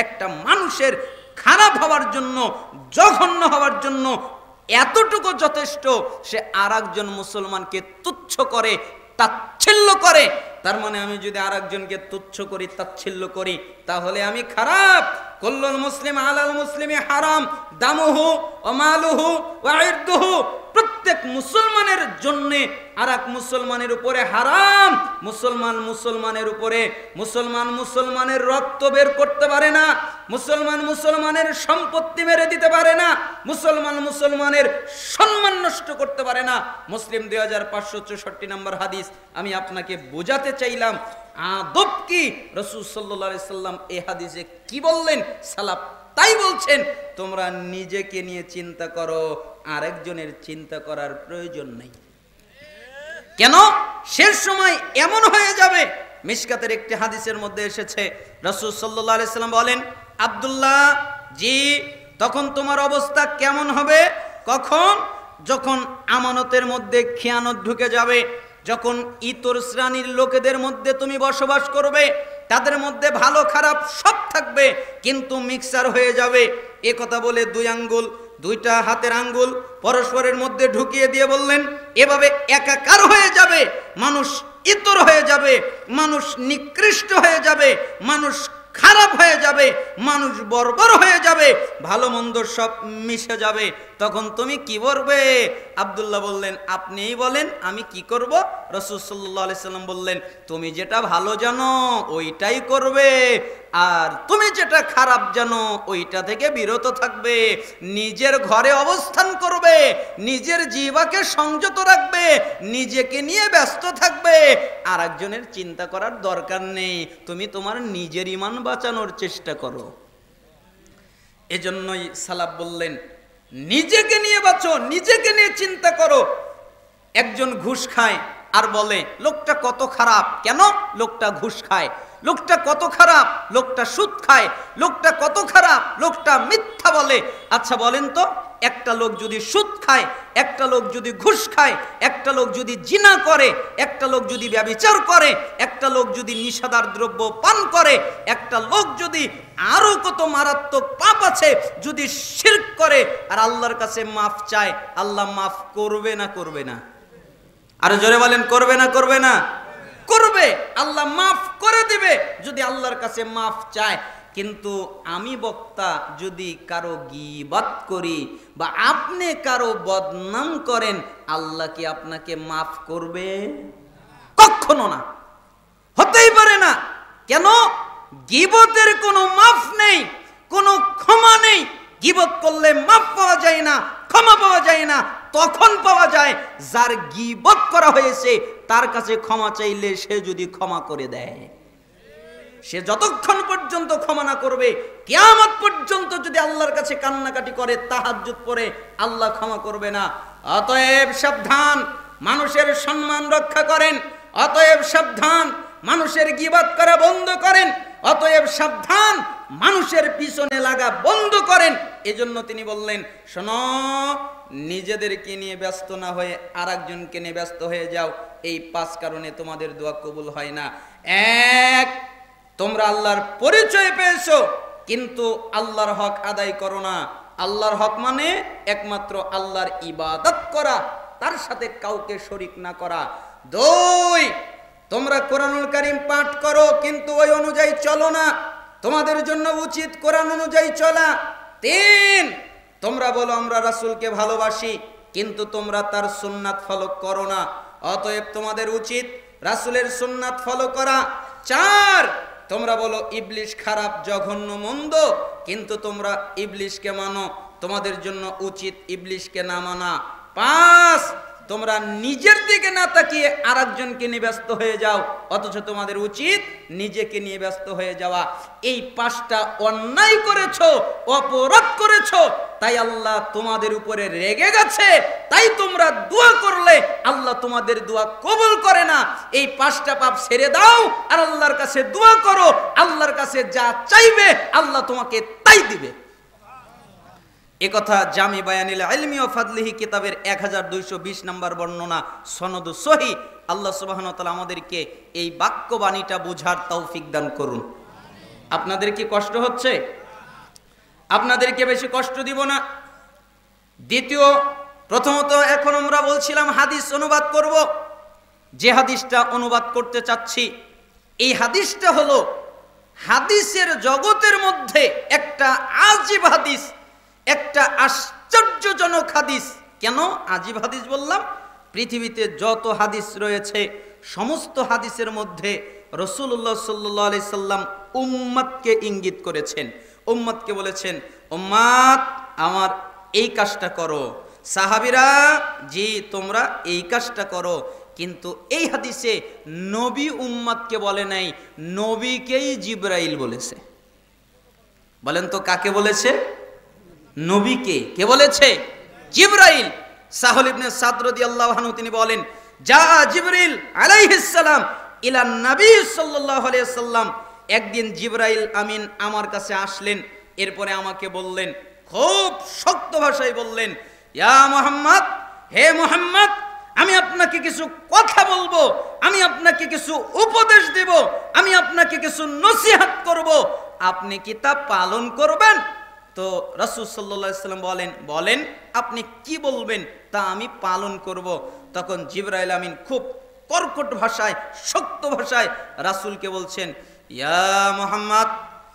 একটা মানুষের খারাপ হওয়ার জন্য, জঘন্য হওয়ার জন্য এতটুকু যথেষ্ট, সে আরেকজন মুসলমানকে তুচ্ছ করে, তাচ্ছিল্য করে। তার মানে আমি যদি আরেকজনকে তুচ্ছ করি, তাচ্ছিল্য করি, তাহলে আমি খারাপ। কুল্লুল মুসলিম আলাল মুসলিমি হারাম দামুহু ওয়া মালুহু ওয়া ইরদুহু, প্রত্যেক মুসলমানের জন্য আরেক মুসলমানের উপরে হারাম। মুসলমান মুসলমানের উপরে, মুসলমান মুসলমানের রক্ত বের করতে পারে না, মুসলমান মুসলমানের সম্পত্তি মেরে দিতে পারে না, মুসলমান মুসলমানের সম্মান নষ্ট করতে পারে না। মুসলিম 2564 নম্বর হাদিস। আমি আপনাকে বোঝাতে চাইলাম আদব কি। রাসূল সাল্লাল্লাহু আলাইহি সাল্লাম এই হাদিসে কি বললেন, সালাফ তাই বলছেন। তোমরা নিজেকে নিয়ে চিন্তা করো, আরেকজনের চিন্তা করার প্রয়োজন নেই। কেন? শেষ সময় এমন হয়ে যাবে। মিশকাতের একটি হাদিসের মধ্যে এসেছে, রাসূল সাল্লাল্লাহু আলাইহি সাল্লাম বলেন, আব্দুল্লাহ জি, তখন তোমার অবস্থা কেমন হবে? কখন? যখন আমানতের মধ্যে খেয়ানত ঢুকে যাবে, যখন ইতর শ্রেণীর লোকেদের মধ্যে তুমি বসবাস করবে, তাদের মধ্যে ভালো খারাপ সব থাকবে, কিন্তু মিক্সার হয়ে যাবে। এ কথা বলে দুইটা হাতের আঙ্গুল পরস্পরের মধ্যে ঢুকিয়ে দিয়ে বললেন, এভাবে একাকার হয়ে যাবে, মানুষ ইতর হয়ে যাবে, মানুষ নিকৃষ্ট হয়ে যাবে, মানুষ খারাপ হয়ে যাবে, মানুষ বর্বর হয়ে যাবে, ভালো মন্দ সব মিশে যাবে। তখন তুমি কি করবে? আব্দুল্লাহ বললেন, আপনিই বলেন, আমি কি করব? রাসূল সাল্লাল্লাহু আলাইহি সাল্লাম বললেন, তুমি যেটা ভালো জানো ওইটাই করবে, আর তুমি যেটা খারাপ জানো ওইটা থেকে বিরত থাকবে। নিজের ঘরে অবস্থান করবে, নিজের জিহ্বাকে সংযত রাখবে, নিজেকে নিয়ে ব্যস্ত থাকবে, আর একজনের চিন্তা করার দরকার নেই। তুমি তোমার নিজের ঈমান বাঁচানোর চেষ্টা করো। এজন্যই সালাফ বললেন, নিজেকে নিয়ে বাঁচো, নিজেকে নিয়ে চিন্তা করো। একজন ঘুষ খায় আর বলে, লোকটা কত খারাপ। কেন? লোকটা ঘুষ খায়। লোকটা কত খারাপ, লোকটা সুদ খায়। লোকটা কত খারাপ, লোকটা মিথ্যা বলে। আচ্ছা বলেন তো, একটা লোক যদি সুদ খায়, একটা লোক যদি ঘুষ খায়, একটা লোক যদি জিনা করে, একটা লোক যদি ব্যভিচার করে, একটা লোক যদি নিষাদার দ্রব্য পান করে, একটা লোক যদি আরো কত মারাত্মক পাপ আছে, যদি শিরক করে আর আল্লাহর কাছে মাফ চায়, আল্লাহ মাফ করবে না করবে না? আরো জোরে বলেন, করবে না করবে না? করবে। আল্লাহ মাফ করে দিবে যদি আল্লাহর কাছে মাফ চায়। কিন্তু আমি বক্তা যদি কারো গীবত করি বা আপনি কারো বদনাম করেন, আল্লাহ কি আপনাকে মাফ করবে? কখনো না, হতেই পারে না। কেন? গীবতের কোনো মাফ নেই, কোনো ক্ষমা নেই। গীবত করলে মাফ পাওয়া যায় না, ক্ষমা পাওয়া যায় না। তখন পাওয়া যায় যার গীবত করা হয়েছে তার কাছে ক্ষমা চাইলে সে যদি ক্ষমা করে দেয়। সে যতক্ষণ পর্যন্ত ক্ষমা না করবে, কিয়ামত পর্যন্ত যদি আল্লাহর কাছে কান্নাকাটি করে, তাহাজ্জুদ পড়ে, আল্লাহ ক্ষমা করবে না। অতএব সাবধান, মানুষের সম্মান রক্ষা করেন। অতএব সাবধান, মানুষের গীবত করা বন্ধ করেন। অতএব সাবধান, মানুষের পিছনে লাগা বন্ধ করেন। এজন্য তিনি বললেন, শোনো, নিজেদেরকে নিয়ে ব্যস্ত না হয়ে আরেকজনকে নিয়ে ব্যস্ত হয়ে যাও। এই 5 কারণে তোমাদের দোয়া কবুল হয় না। 1, তোমরা আল্লাহর পরিচয় পেয়েছো কিন্তু আল্লাহর হক আদায় করো না। আল্লাহর হক মানে একমাত্র আল্লাহর ইবাদত করা, তার সাথে কাউকে শরীক না করা। 2, তোমরা কোরআনুল কারীম পাঠ করো কিন্তু ওই অনুযায়ী চলো না। তোমাদের জন্য উচিত কোরআন অনুযায়ী চলা। 3, তোমরা বলো আমরা রাসূলকে ভালোবাসি কিন্তু তোমরা তার সুন্নাত ফলো করো না। অতএব তোমাদের উচিত রাসূলের সুন্নাত ফলো করা। 4, তোমরা বলো ইবলিশ খারাপ, জঘন্য, মন্দ, কিন্তু তোমরা ইবলিশকে মানো। তোমাদের জন্য উচিত ইবলিশকে না মানা। 5, তোমরা নিজের দিকে না তাকিয়ে আরেকজনকে নিয়ে ব্যস্ত হয়ে যাও, অথচ তোমাদের উচিত নিজেকে নিয়ে ব্যস্ত হয়ে যাওয়া। এই 5টা অন্যায় করেছো, অপরাধ করেছো, তাই আল্লাহ তোমাদের উপরে রেগে গেছে। তাই তোমরা দোয়া করলে আল্লাহ তোমাদের দোয়া কবুল করে না। এই 5টা পাপ ছেড়ে দাও আর আল্লাহর কাছে দোয়া করো। আল্লাহর কাছে যা চাইবে আল্লাহ তোমাকে তাই দিবে। একথা জামি বায়ানিল ইলমি ও ফাদলিহি কিতাবের 1220 নম্বর বর্ণনা, সনদ সহিহ। আল্লাহ সুবহানাহু ওয়া তাআলা আমাদেরকে এই বাক্যবাণীটা বোঝার তৌফিক দান করুন। আপনাদের কি কষ্ট হচ্ছে? আপনাদেরকে বেশি কষ্ট দিব না। দ্বিতীয়, প্রথমত এখন আমরা বলছিলাম হাদিস অনুবাদ করব। যে হাদিসটা অনুবাদ করতে চাচ্ছি, এই হাদিসটা হলো হাদিসের জগতের মধ্যে একটা আজীব হাদিস, একটা আশ্চর্যজনক হাদিস। কেন আজীব হাদিস বললাম? পৃথিবীতে যত হাদিস রয়েছে সমস্ত হাদিসের মধ্যে রাসূলুল্লাহ সাল্লাল্লাহু আলাইহি সাল্লাম উম্মতকে ইঙ্গিত করেছেন। উম্মতকে বলেছেন, উম্মত আমার এই কাজটা করো। সাহাবীরা, জি তোমরা এই কাজটা করো। কিন্তু এই হাদিসে নবী উম্মতকে বলে নাই, নবীকেই জিবরাইল বলেছে। বলেন তো কাকে বলেছে? নবীকে। কে বলেছে? জিবরাইল। সাহল ইবনে সাদ রাদিয়াল্লাহু আনহু তিনি বলেন, যা জিবরিল আলাইহিস সালাম ইলা নবী সাল্লাল্লাহু আলাইহি সাল্লাম, একদিন জিবরাইল আমিন আমার কাছে আসলেন। এরপরে আমাকে বললেন, খুব শক্ত ভাষায় বললেন, ইয়া মুহাম্মদ, হে মুহাম্মদ, আমি আপনাকে কিছু কথা বলবো, আমি আপনাকে কিছু উপদেশ দেব, আমি আপনাকে কিছু নসিহত করব, আপনি কি তা পালন করবেন? তো রাসূল সাল্লাল্লাহু আলাইহি সাল্লাম বলেন, বলেন আপনি কি বলবেন তা আমি পালন করব। তখন জিবরাইল আমিন খুব কর্কট ভাষায়, শক্ত ভাষায় রাসূলকে বলছেন, ইয়া মুহাম্মদ,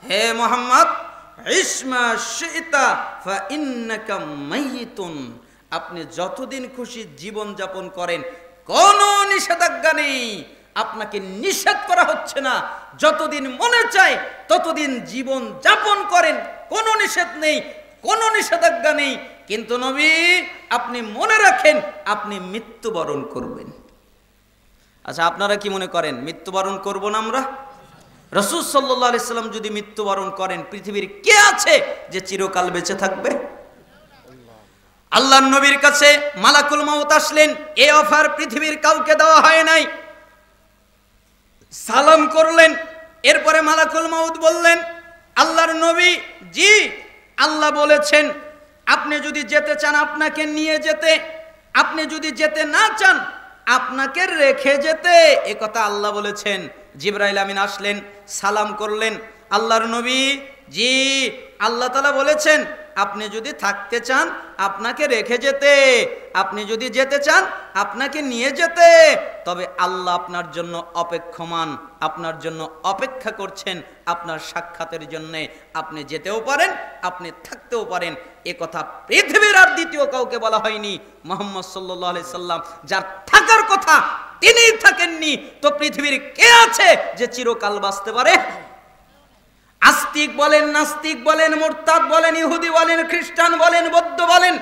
হে মুহাম্মদ, ইসমা শিতা ফা ইন্নাকা মাইতুন, আপনি যতদিন খুশি জীবন যাপন করেন, কোনো নিষেধাজ্ঞা নেই, আপনাকে নিষেধ করা হচ্ছে না। যতদিন মনে চায় ততদিন জীবন যাপন করেন, কোনো নিষেধ নেই, কোনো নিষেধাজ্ঞা নেই। কিন্তু নবী আপনি মনে রাখেন, আপনি মৃত্যুবরণ করবেন। আচ্ছা, আপনারা কি মনে করেন মৃত্যুবরণ করব না আমরা? রাসূল সাল্লাল্লাহু আলাইহি সাল্লাম যদি মৃত্যুবরণ করেন, পৃথিবীর কে আছে যে চিরকাল বেঁচে থাকবে? আল্লাহর নবীর কাছে মালাকুল মাউত আসলেন, এই অফার পৃথিবীর কাউকে দেওয়া হয় নাই। সালাম করলেন, এরপরে মালাকুল মাউত বললেন, আল্লাহর নবী, জি আল্লাহ বলেছেন আপনি যদি যেতে চান আপনাকে নিয়ে যেতে, আপনি যদি যেতে না চান আপনাকে রেখে যেতে, এ কথা আল্লাহ বলেছেন। জিবরাইল আমিন আসলেন, সালাম করলেন, আল্লাহর নবী, জি আল্লাহ তাআলা বলেছেন আপনি যদি থাকতে চান আপনাকে রেখে যেতে, আপনি যদি যেতে চান আপনাকে নিয়ে যেতে, তবে আল্লাহ আপনার জন্য অপেক্ষমান, আপনার জন্য অপেক্ষা করছেন আপনার সাক্ষাতের জন্য। আপনি যেতেও পারেন, আপনি থাকতেও পারেন। এ কথা পৃথিবীর আর দ্বিতীয় কাউকে বলা হয়নি। মুহাম্মদ সাল্লাল্লাহু আলাইহি সাল্লাম যার থাকার কথা তিনিই থাকেননি, তো পৃথিবীর কে আছে যে চিরকাল বাঁচতে পারে? আস্তিক বলেন, নাস্তিক বলেন, মুরতাদ বলেন, ইহুদি বলেন, খ্রিস্টান বলেন, বৌদ্ধ বলেন,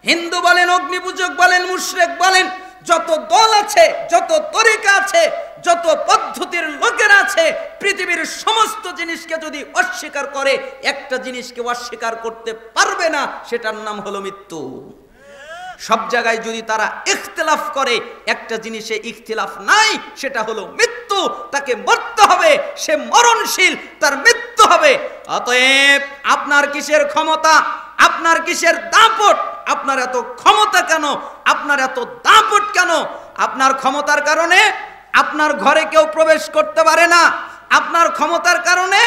হিন্দু বলেন, অগ্নিপূজক বলেন, মুশরিক বলেন, যত দল আছে, যত তরিকা আছে, যত পদ্ধতির লোকেরা আছে, পৃথিবীর সমস্ত জিনিসকে যদি অস্বীকার করে, একটা জিনিসকে অস্বীকার করতে পারবে না, সেটার নাম হলো মৃত্যু। সব জায়গায় যদি তারা ইখতিলাফ করে, একটা জিনিসে ইখতিলাফ নাই, সেটা হলো মৃত্যু। তাকে মরতে হবে, সে মরণশীল, তার মৃত্যু হবে। অতএব আপনার কিসের ক্ষমতা, আপনার কিসের দাপট, আপনার এত ক্ষমতা কেন, আপনার এত দাপট কেন? আপনার ক্ষমতার কারণে আপনার ঘরে কেউ প্রবেশ করতে পারে না, আপনার ক্ষমতার কারণে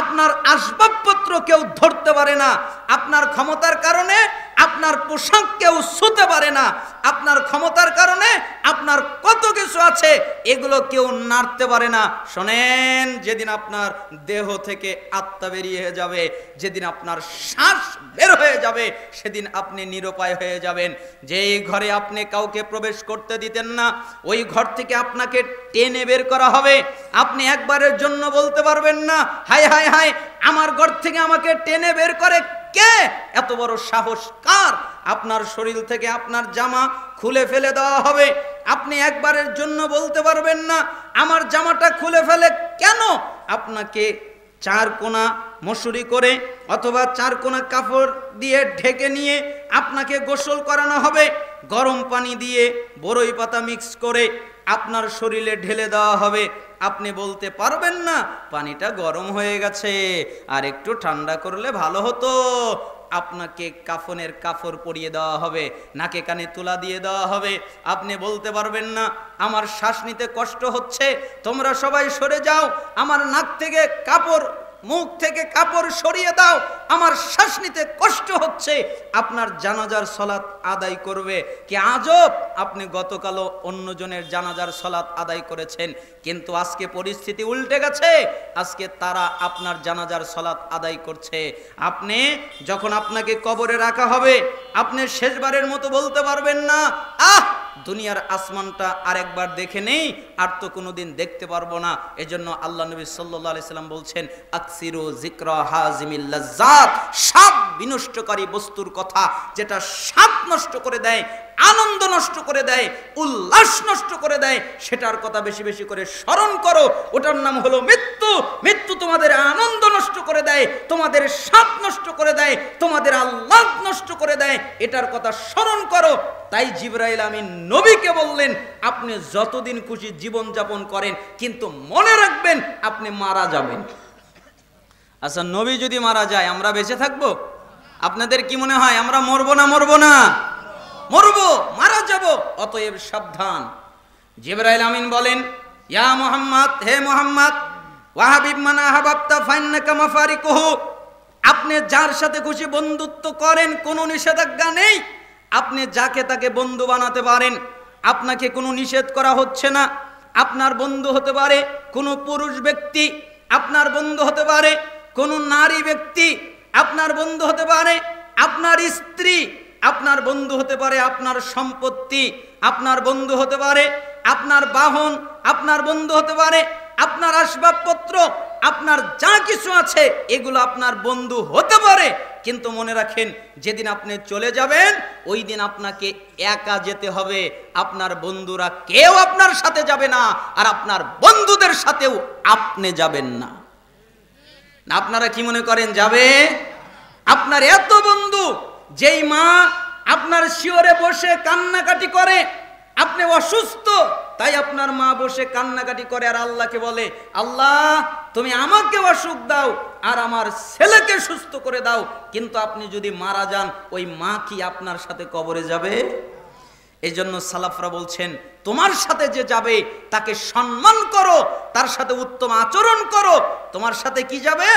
আপনার আসবাবপত্র কেউ ধরতে পারে না, আপনার ক্ষমতার কারণে আপনার পোশাক কেউ ছুঁতে পারে না, আপনার ক্ষমতার কারণে আপনার কত কিছু আছে এগুলো কেউ নাড়তে পারে না। শোনেন, যেদিন আপনার দেহ থেকে আত্মা বেরিয়ে যাবে, যেদিন আপনার শ্বাস বের হয়ে যাবে, সেদিন আপনি নিরুপায় হয়ে যাবেন। যেই ঘরে আপনি কাউকে প্রবেশ করতে দিতেন না, ওই ঘর থেকে আপনাকে টেনে বের করা হবে। আপনি একবারের জন্য বলতে পারবেন না, হায় হায় হায়, আমার ঘর থেকে আমাকে টেনে বের করে কে? এত বড় সাহস কার? আপনার শরীর থেকে আপনার জামা খুলে ফেলে দেওয়া হবে। আপনি একবারের জন্য বলতে পারবেন না, আমার জামাটা খুলে ফেলে কেন? আপনাকে চার কোনা মশুরি করে অথবা চার কোনা কাপড় দিয়ে ঢেকে নিয়ে আপনাকে গোসল করানো হবে। গরম পানি দিয়ে বরই পাতা মিক্স করে আপনার শরীরে ঢেলে দেওয়া হবে। আপনি বলতে পারবেন না পানিটা গরম হয়ে গেছে, আর একটু ঠান্ডা করলে ভালো হতো। আপনাকে কাফনের কাপড় পরিয়ে দেওয়া হবে, নাকে কানে তুলা দিয়ে দেওয়া হবে। আপনি বলতে পারবেন না আমার শ্বাস নিতে কষ্ট হচ্ছে, তোমরা সবাই সরে যাও, আমার নাক থেকে কাপড় মুখ থেকে কাপড় সরিয়ে দাও, আমার শ্বাস নিতে কষ্ট হচ্ছে, আপনার জানাজার সালাত আদায় করবে। কি আজব, আপনি গতকালও অন্যজনের জানাজার সালাত আদায় করেছেন, কিন্তু আজকে পরিস্থিতি উল্টে গেছে, আজকে তারা আপনার জানাজার সালাত আদায় করছে। আপনি যখন আপনাকে কবরে রাখা হবে, আপনি শেষবারের মতো বলতে পারবেন না, আহ দুনিয়ার আসমানটা আরেকবার দেখে নেই, আর তো কোনোদিন দেখতে পারবো না। এজন্য আল্লাহ নবী সাল্লাল্লাহু আলাইহি সাল্লাম বলছেন, আকসিরু যিকরা হাজিমিল লাজ্জাত, স্বাদ বিনষ্টকারী বস্তুর কথা, যেটা স্বাদ নষ্ট করে দেয়, আনন্দ নষ্ট করে দেয়, উল্লাস নষ্ট করে দেয়, সেটার কথা বেশি বেশি করে স্মরণ করো। ওটার নাম হলো মৃত্যু। মৃত্যু তোমাদের আনন্দ নষ্ট করে দেয়, তোমাদের স্বাদ নষ্ট করে দেয়, তোমাদের আল্লাহ নষ্ট করে দেয়, এটার কথা স্মরণ করো। তাই জিবরাইল আমিন নবীকে বললেন, আপনি যতদিন খুশি জীবন যাপন করেন, কিন্তু মনে রাখবেন আপনি মারা যাবেন। আচ্ছা, নবী যদি মারা যায় আমরা বেঁচে থাকবো? আপনাদের কি মনে হয় আমরা মরবো না? মরবো না, মরবো, মারা যাব। অতএব সাবধান। জিবরাইল আমিন বলেন, ইয়া মুহাম্মদ, হে মুহাম্মদ, ওয়াহাবিব মান আহাবাবতা ফাইন্নাকা মাফারিকুহু, আপনি যার সাথে খুশি বন্ধুত্ব করেন, কোনো নিষেধাজ্ঞা নেই, আপনি যাকে তাকে বন্ধু বানাতে পারেন, আপনাকে কোনো নিষেধ করা হচ্ছে না। আপনার বন্ধু হতে পারে কোনো পুরুষ ব্যক্তি, আপনার বন্ধু হতে পারে কোনো নারী ব্যক্তি, আপনার বন্ধু হতে পারে আপনার স্ত্রী, আপনার বন্ধু হতে পারে আপনার সম্পত্তি, আপনার বন্ধু হতে পারে আপনার বাহন, আপনার বন্ধু হতে পারে আপনার আসবাবপত্র, আপনার যা কিছু আছে এগুলো আপনার বন্ধু হতে পারে। কিন্তু মনে রাখেন, যেদিন আপনি চলে যাবেন ওই দিন আপনাকে একা যেতে হবে, আপনার বন্ধুরা কেউ আপনার সাথে যাবে না, আর আপনার বন্ধুদের সাথেও আপনি যাবেন না। আপনারা কি মনে করেন যাবে? আপনার এত বন্ধু, যেই মা আপনার শিওরে বসে কান্নাকাটি করে, আপনি অসুস্থ তাই আপনার মা বসে কান্নাকাটি করে আর আল্লাহকে বলে, আল্লাহ তুমি আমাকে অসুখ দাও আর আমার ছেলেকে সুস্থ করে দাও, কিন্তু আপনি যদি মারা যান ওই মা কি আপনার সাথে কবরে যাবে? এই জন্য সালাফরা বলছেন, তোমার সাথে যে যাবে তাকে সম্মান করো, তার সাথে উত্তম আচরণ করো। তোমার সাথে কি যাবে?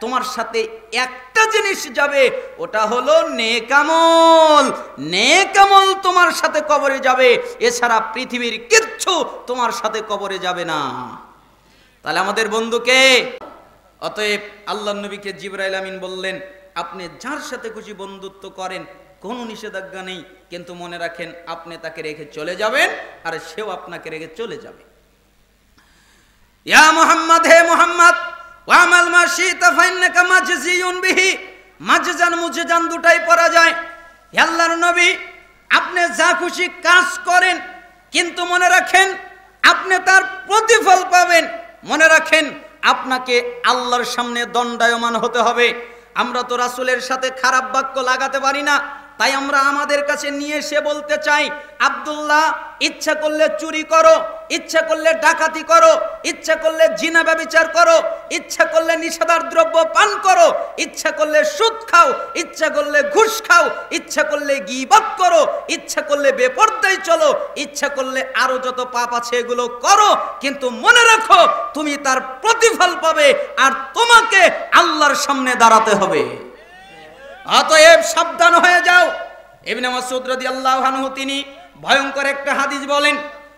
তোমার সাথে একটা জিনিস যাবে, ওটা হলো নেক আমল। নেক আমল তোমার সাথে কবরে যাবে, এছাড়া পৃথিবীর কিচ্ছু তোমার সাথে কবরে যাবে না। তাহলে আমাদের বন্ধুকে, অতএব আল্লাহর নবীকে জিবরাইল আমিন বললেন, আপনি যার সাথে খুশি বন্ধুত্ব করেন, কোনো নিষেধাজ্ঞা নেই, কিন্তু মনে রাখেন আপনি তাকে রেখে চলে যাবেন আর সেও আপনাকে রেখে চলে যাবে। ইয়া মুহাম্মদ, হে মুহাম্মদ, ওয়ামাল মা শিতা ফাইন্নাকা মাজজিউন বিহি, মাজজান মুজজান দুটাই পড়া যায়। হে আল্লাহর নবী, আপনি যা খুশি কাজ করেন, কিন্তু মনে রাখেন আপনি তার প্রতিফল পাবেন। মনে রাখেন আপনাকে আল্লাহর সামনে দণ্ডায়মান হতে হবে। আমরা তো রাসূলের সাথে খারাপ বাক্য লাগাতে পারি না, তাই আমরা আমাদের কাছে নিয়ে এসে বলতে চাই, আব্দুল্লাহ ইচ্ছা করলে চুরি করো, ইচ্ছা করলে ডাকাতি করো, ইচ্ছা করলে জিনা ব্যভিচার করো, ইচ্ছা করলে নিষেধার দ্রব্য পান করো, ইচ্ছা করলে সুদ খাও, ইচ্ছা করলে ঘুষ খাও, ইচ্ছা করলে গীবত করো, ইচ্ছা করলে বেপরদায় চলো, ইচ্ছা করলে আরো যত পাপ আছে এগুলো করো, কিন্তু মনে রাখো তুমি তার প্রতিফল পাবে আর তোমাকে আল্লাহর সামনে দাঁড়াতে হবে। অতএব সাবধান হয়ে যাও। ইবনে মাসউদ রাদিয়াল্লাহু আনহু তিনি ভয়ঙ্কর একটা হাদিস বলেন,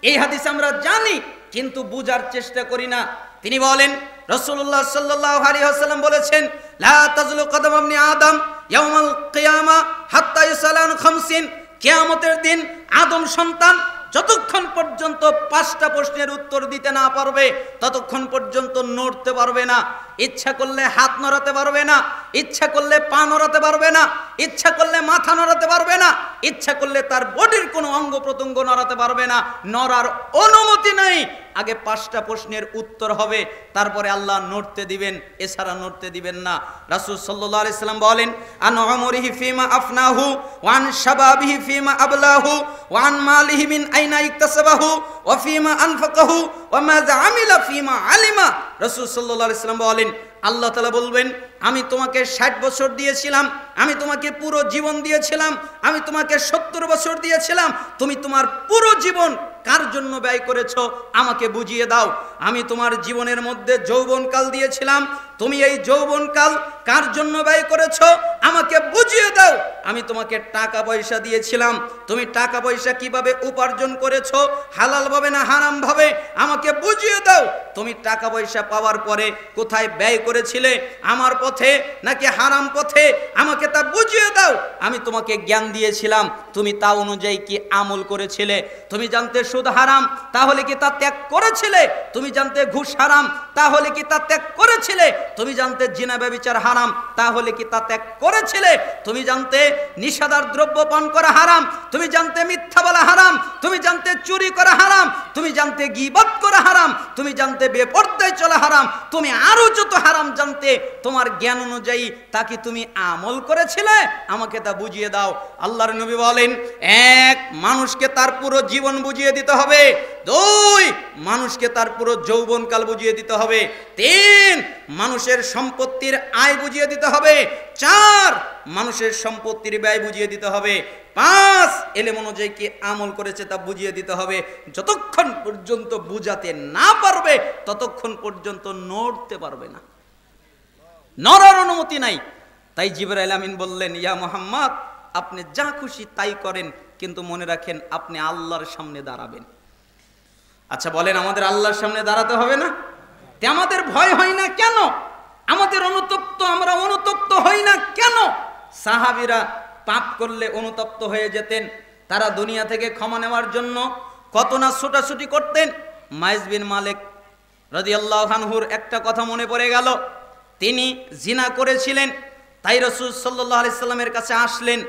এই হাদিস আমরা জানি কিন্তু বুঝার চেষ্টা করি না। তিনি বলেন, রাসূলুল্লাহ সাল্লাল্লাহু আলাইহি ওয়াসাল্লাম বলেছেন, লা তাজলু কদম ইবনে আদম ইয়াউমাল কিয়ামা হাত্তা ইউসালান খামসিন, কিয়ামতের দিন আদম সন্তান যতক্ষণ পর্যন্ত 5টা প্রশ্নের উত্তর দিতে না পারবে ততক্ষণ পর্যন্ত নড়তে পারবে না। ইচ্ছা করলে হাত নড়াতে পারবে না, ইচ্ছা করলে পা নড়াতে পারবে না, ইচ্ছা করলে মাথা নড়াতে পারবে না, ইচ্ছা করলে তার বডির কোনো অঙ্গ প্রত্যঙ্গ নড়াতে পারবে না, নড়ার অনুমতি নাই। আগে 5টা প্রশ্নের উত্তর হবে, তারপরে আল্লাহ নড়তে দিবেন, এছাড়া নড়তে দিবেন না। রাসূল সাল্লাল্লাহু আলাইহি সাল্লাম বলেন, আন উমরিহি ফিমা আফনাহু ওয়া আন শাবাবিহি ফিমা আবলাহু ওয়া আন মালিহি মিন আইনা ইকতাসাবাহু ওয়া ফিমা আনফাকাহু ওয়া মাযা আমিলা ফিমা আলিমা। রাসূল সাল্লাল্লাহু আলাইহি সাল্লাম বলেন, আল্লাহ তাআলা বলবেন, আমি তোমাকে 60 বছর দিয়েছিলাম, আমি তোমাকে পুরো জীবন দিয়েছিলাম, আমি তোমাকে 70 বছর দিয়েছিলাম, তুমি তোমার পুরো জীবন কার জন্য ব্যয় করেছো আমাকে বুঝিয়ে দাও। আমি তোমার জীবনের মধ্যে যৌবনকাল দিয়েছিলাম, তুমি এই যৌবনকাল কার জন্য ব্যয় করেছো আমাকে বুঝিয়ে দাও। আমি তোমাকে টাকা পয়সা দিয়েছিলাম, তুমি টাকা পয়সা কিভাবে উপার্জন করেছো, হালাল ভাবে না হারাম ভাবে আমাকে বুঝিয়ে দাও। তুমি টাকা পয়সা পাওয়ার পরে কোথায় ব্যয় করেছিলে, আমার পথে নাকি হারাম পথে, আমাকে তা বুঝিয়ে দাও। আমি তোমাকে জ্ঞান দিয়েছিলাম, তুমি তা অনুযায়ী কি আমল করেছিলে? তুমি জানতে সুদ হারাম, তাহলে কি তা ত্যাগ করেছিলে? তুমি জানতে ঘুষ হারাম, তাহলে কি তা ত্যাগ করেছিলে? তুমি জানতে জিনা ব্যভিচার হারাম, তাহলে কি তা ত্যাগ করেছিলে? তুমি জানতে নিষাদার দ্রব্য পান করা হারাম, তুমি জানতে মিথ্যা বলা হারাম, তুমি জানতে চুরি করা হারাম, তুমি জানতে গীবত করা হারাম, তুমি জানতে বেপরদায় চলা হারাম, তুমি আরো যত হারাম জানতে, তোমার জ্ঞান অনুযায়ী তা কি তুমি আমল করেছিলে? আমাকে তা বুঝিয়ে দাও। আল্লাহর নবী বলেন, এক, মানুষকে তার পুরো জীবন বুঝিয়ে দিতে হবে। দুই, মানুষকে তার পুরো যৌবনকাল বুঝিয়ে দিতে হবে। তিন, মানুষের সম্পত্তির আয় বুঝিয়ে দিতে হবে। চার, মানুষের সম্পত্তির ব্যয় বুঝিয়ে দিতে হবে। পাঁচ, এলেম অনুযায়ী কি আমল করেছে তা বুঝিয়ে দিতে হবে। যতক্ষণ পর্যন্ত বুঝাতে না পারবে ততক্ষণ পর্যন্ত নড়তে পারবে না, নড়ার অনুমতি নাই। তাই জিবরাইল আমিন বললেন, ইয়া মুহাম্মদ, আপনি যা খুশি তাই করেন, কিন্তু মনে রাখেন আপনি আল্লাহর সামনে দাঁড়াবেন। আচ্ছা বলেন, আমাদের আল্লাহর সামনে দাঁড়াতে হবে না? তে আমাদের ভয় হয় না কেন? আমাদের অনুতপ্ত, আমরা অনুতপ্ত হই না কেন? সাহাবীরা পাপ করলে অনুতপ্ত হয়ে যেতেন, তারা দুনিয়া থেকে ক্ষমা নেওয়ার জন্য কত না ছোটাছুটি করতেন। মাইজ বিন মালিক রাদিয়াল্লাহু আনহুর একটা কথা মনে পড়ে গেল, তিনি জিনা করেছিলেন। তাই রাসূল সাল্লাল্লাহু আলাইহি সাল্লামের কাছে আসলেন,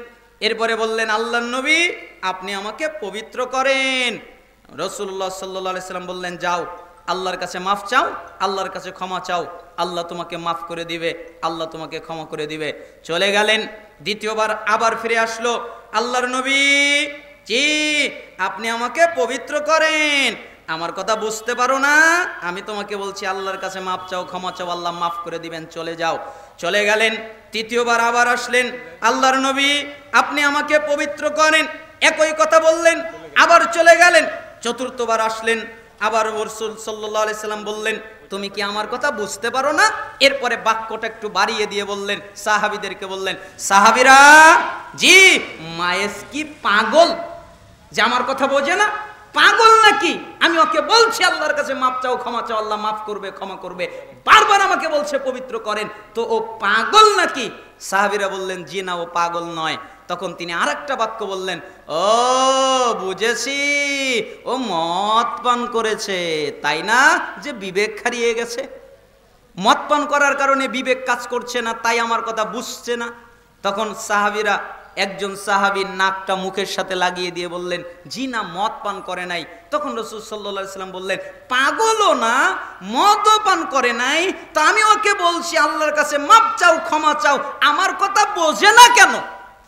এরপরে বললেন, আল্লাহর নবী আপনি আমাকে পবিত্র করেন। রাসূলুল্লাহ সাল্লাল্লাহু আলাইহি সাল্লাম বললেন, যাও আল্লাহর কাছে মাফ চাও, আল্লাহর কাছে ক্ষমা চাও, আল্লাহ তোমাকে মাফ করে দিবে, আল্লাহ তোমাকে ক্ষমা করে দিবে। চলে গেলেন, দ্বিতীয়বার আবার ফিরে আসলো, আল্লাহর নবী জি আপনি আমাকে পবিত্র করেন। আমার কথা বুঝতে পারো না? আমি তোমাকে বলছি আল্লাহর কাছে মাফ চাও, ক্ষমা চাও, আল্লাহ মাফ করে দিবেন, চলে যাও। চলে গেলেন, তৃতীয়বার আবার আসলেন, আল্লাহর নবী আপনি আমাকে পবিত্র করেন, একই কথা বললেন, আবার চলে গেলেন। চতুর্থবার আসলেন, আবার রাসূল সাল্লাল্লাহু আলাইহি সাল্লাম বললেন, তুমি কি আমার কথা বুঝতে পারো না? এরপরে বাক্যটা একটু বাড়িয়ে দিয়ে বললেন, সাহাবীদেরকে বললেন, সাহাবীরা জি মায়েস কি পাগল যে আমার কথা বোঝে না? পাগল নাকি? আমি ওকে বলছি আল্লাহর কাছে মাফ চাও, ক্ষমা চাও, আল্লাহ মাফ করবে, ক্ষমা করবে, বারবার আমাকে বলছে পবিত্র করেন, তো ও পাগল নাকি? সাহাবীরা বললেন, জি না, ও পাগল নয়। তখন তিনি আরেকটা বাক্য বললেন, ও বুঝেছি, ও মদ পান করেছে, তাই না, যে বিবেক হারিয়ে গেছে। মদ পান করার কারণে বিবেক কাজ করছে না, তাই আমার কথা বুঝছে না। তখন সাহাবীরা, একজন সাহাবীর নাকটা মুখের সাথে লাগিয়ে দিয়ে বললেন, জি না, মদ পান করে নাই। তখন রাসূল সাল্লাল্লাহু আলাইহি সাল্লাম বললেন, পাগলও না, মদও পান করে নাই, তা আমি ওকে বলছি আল্লাহর কাছে মাফ চাও, ক্ষমা চাও, আমার কথা বোঝে না কেন?